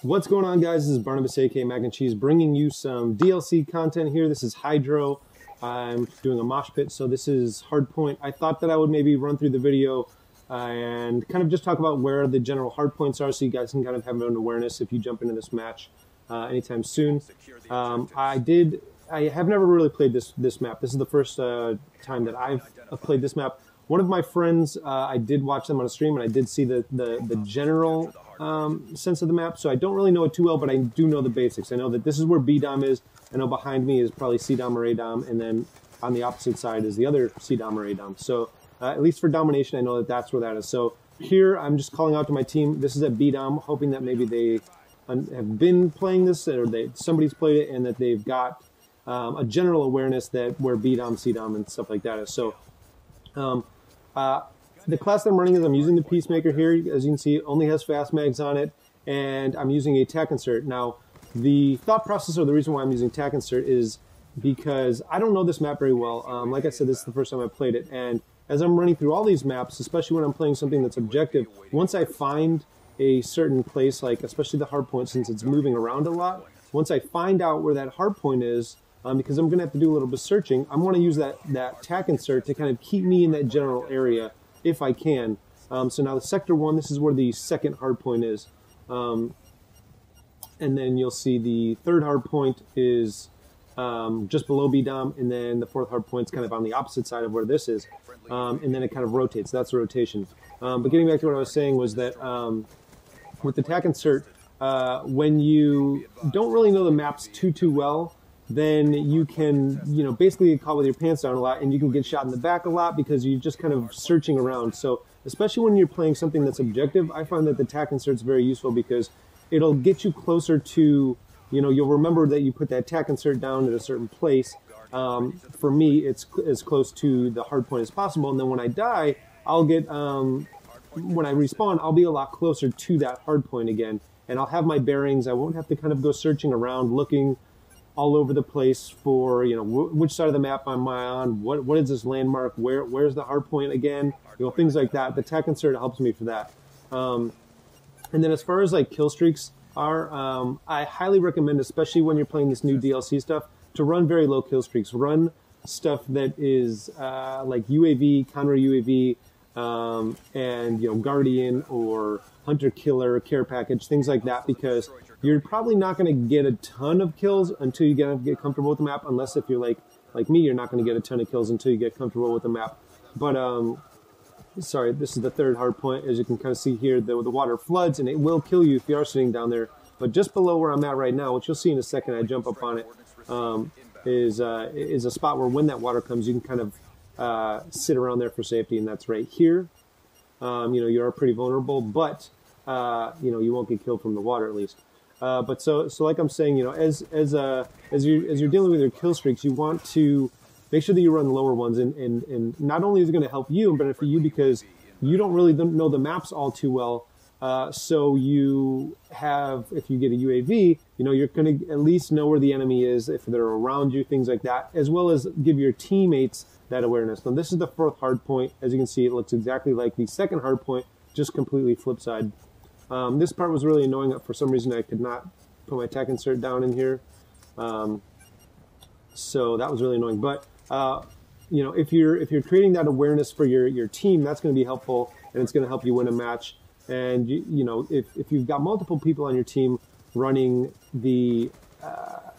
What's going on, guys? This is Barnabas, aka Mac and Cheese, bringing you some DLC content here. This is Hydro. I'm doing a mosh pit, so this is Hardpoint. I thought that I would maybe run through the video and kind of just talk about where the general hardpoints are, so you guys can kind of have an awareness if you jump into this match anytime soon. I have never really played this map. This is the first time that I've played this map. One of my friends, I did watch them on a stream, and I did see the general sense of the map, so I don't really know it too well, but I do know the basics. I know that this is where B-Dom is. I know behind me is probably C-Dom or A-Dom, and then on the opposite side is the other C-Dom or A-Dom. So at least for domination, I know that that's where that is. So here, I'm just calling out to my team. This is at B-Dom, hoping that maybe they have been playing this, or somebody's played it, and that they've got a general awareness that where B-Dom, C-Dom, and stuff like that is. So the class that I'm running is I'm using the Peacemaker here. As you can see, it only has fast mags on it, and I'm using a tac insert. Now, the thought process, or the reason why I'm using tac insert, is because I don't know this map very well. Like I said, this is the first time I played it, and as I'm running through all these maps, especially when I'm playing something that's objective, once I find a certain place, like especially the hardpoint, since it's moving around a lot, once I find out where that hardpoint is, because I'm going to have to do a little bit of searching, I'm going to use that tac insert to kind of keep me in that general area if I can. So now the Sector 1, this is where the second hardpoint is. And then you'll see the third hardpoint is just below B-Dom, and then the fourth hardpoint's kind of on the opposite side of where this is. And then it kind of rotates. That's the rotation. But getting back to what I was saying was that with the tac insert, when you don't really know the maps too well, then you can, basically get caught with your pants down a lot, and you can get shot in the back a lot because you're just kind of searching around. So especially when you're playing something that's objective, I find that the tac insert is very useful because it'll get you closer to, you'll remember that you put that tac insert down at a certain place. For me, it's as close to the hard point as possible, and then when I die, I'll get, when I respawn, I'll be a lot closer to that hard point again, and I'll have my bearings. I won't have to kind of go searching around, looking all over the place for, which side of the map am I on, what is this landmark, where's the hard point again, things like that. The tac insert helps me for that. And then as far as like kill streaks are, I highly recommend, especially when you're playing this new DLC stuff, to run very low kill streaks. Run stuff that is like UAV, counter UAV, and Guardian or Hunter Killer, Care Package, things like that, because you're probably not going to get a ton of kills until you get comfortable with the map, unless if you're like me, you're not going to get a ton of kills until you get comfortable with the map. But, sorry, this is the third hard point. As you can kind of see here, the water floods, and it will kill you if you are sitting down there. But just below where I'm at right now, which you'll see in a second, I jump up on it, is a spot where when that water comes, you can kind of sit around there for safety, and that's right here. You are pretty vulnerable, but, you won't get killed from the water at least. But so like I'm saying, as you're dealing with your kill streaks, you want to make sure that you run lower ones, and not only is it going to help you and benefit you because you don't really know the maps all too well. So you have, if you get a UAV, you're going to at least know where the enemy is, if they're around you, things like that, as well as give your teammates that awareness. Now this is the fourth hard point. As you can see, it looks exactly like the second hard point, just completely flip side. This part was really annoying. For some reason, I could not put my tac insert down in here. So that was really annoying. But, if you're creating that awareness for your team, that's going to be helpful, and it's going to help you win a match. And, if you've got multiple people on your team running the,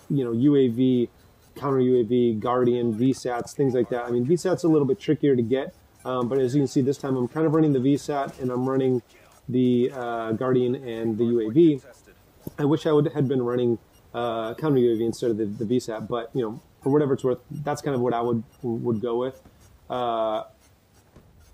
UAV, counter UAV, Guardian, VSATs, things like that. I mean, VSAT's a little bit trickier to get. But as you can see, this time I'm kind of running the VSAT, and I'm running the Guardian and the UAV. I wish I had been running counter UAV instead of the VSAT, but for whatever it's worth, that's kind of what I would go with.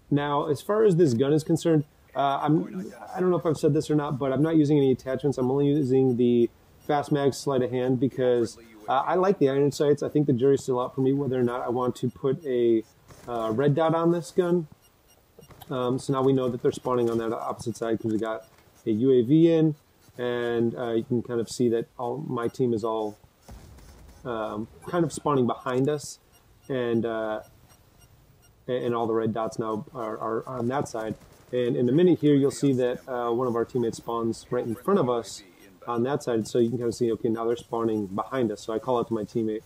Now, as far as this gun is concerned, I don't know if I've said this or not, but I'm not using any attachments. I'm only using the fast mag sleight of hand because I like the iron sights. I think the jury's still out for me whether or not I want to put a red dot on this gun. So now we know that they're spawning on that opposite side because we got a UAV in, and you can kind of see that my team is all kind of spawning behind us, and all the red dots now are on that side. And in a minute here, you'll see that one of our teammates spawns right in front of us, on that side. So you can kind of see, okay, now they're spawning behind us. So I call out to my teammate.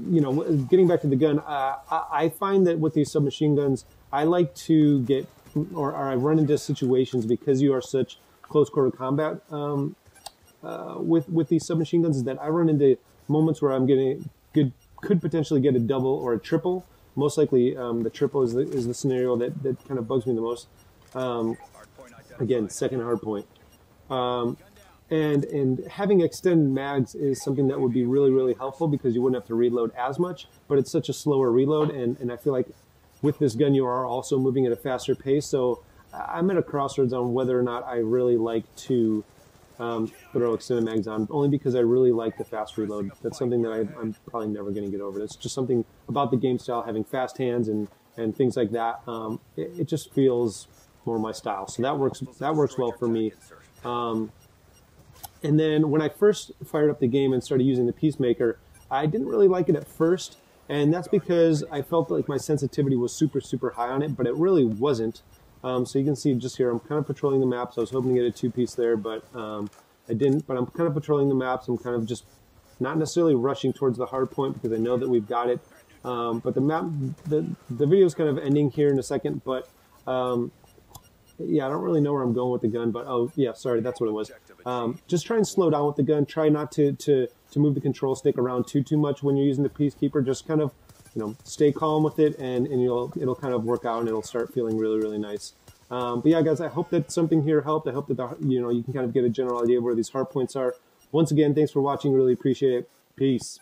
You know, getting back to the gun, I find that with these submachine guns, I like to get, or I run into situations because you are such close quarter combat with these submachine guns, is that I run into moments where I'm getting could potentially get a double or a triple. Most likely, the triple is the scenario that kind of bugs me the most. Again, second hard point. And having extended mags is something that would be really, really helpful because you wouldn't have to reload as much, but it's such a slower reload, and I feel like with this gun you are also moving at a faster pace, so I'm at a crossroads on whether or not I really like to throw extended mags on, only because I really like the fast reload. That's something that I'm probably never going to get over. It's just something about the game style, having fast hands and things like that. It just feels more my style, so that works well for me. And then when I first fired up the game and started using the Peacemaker, I didn't really like it at first, and that's because I felt like my sensitivity was super, super high on it, but it really wasn't. So you can see just here, I'm kind of patrolling the maps. I was hoping to get a two-piece there, but I didn't. But I'm kind of patrolling the maps. I'm kind of just not necessarily rushing towards the hard point because I know that we've got it. But the map, the video is kind of ending here in a second, but yeah, I don't really know where I'm going with the gun, but oh yeah, sorry, that's what it was. Just try and slow down with the gun. Try not to move the control stick around too much when you're using the Peacekeeper. Just kind of, you know, stay calm with it, and it'll kind of work out, and it'll start feeling really, really nice. But yeah, guys, I hope that something here helped. I hope that you can kind of get a general idea of where these hard points are. Once again, thanks for watching. Really appreciate it. Peace.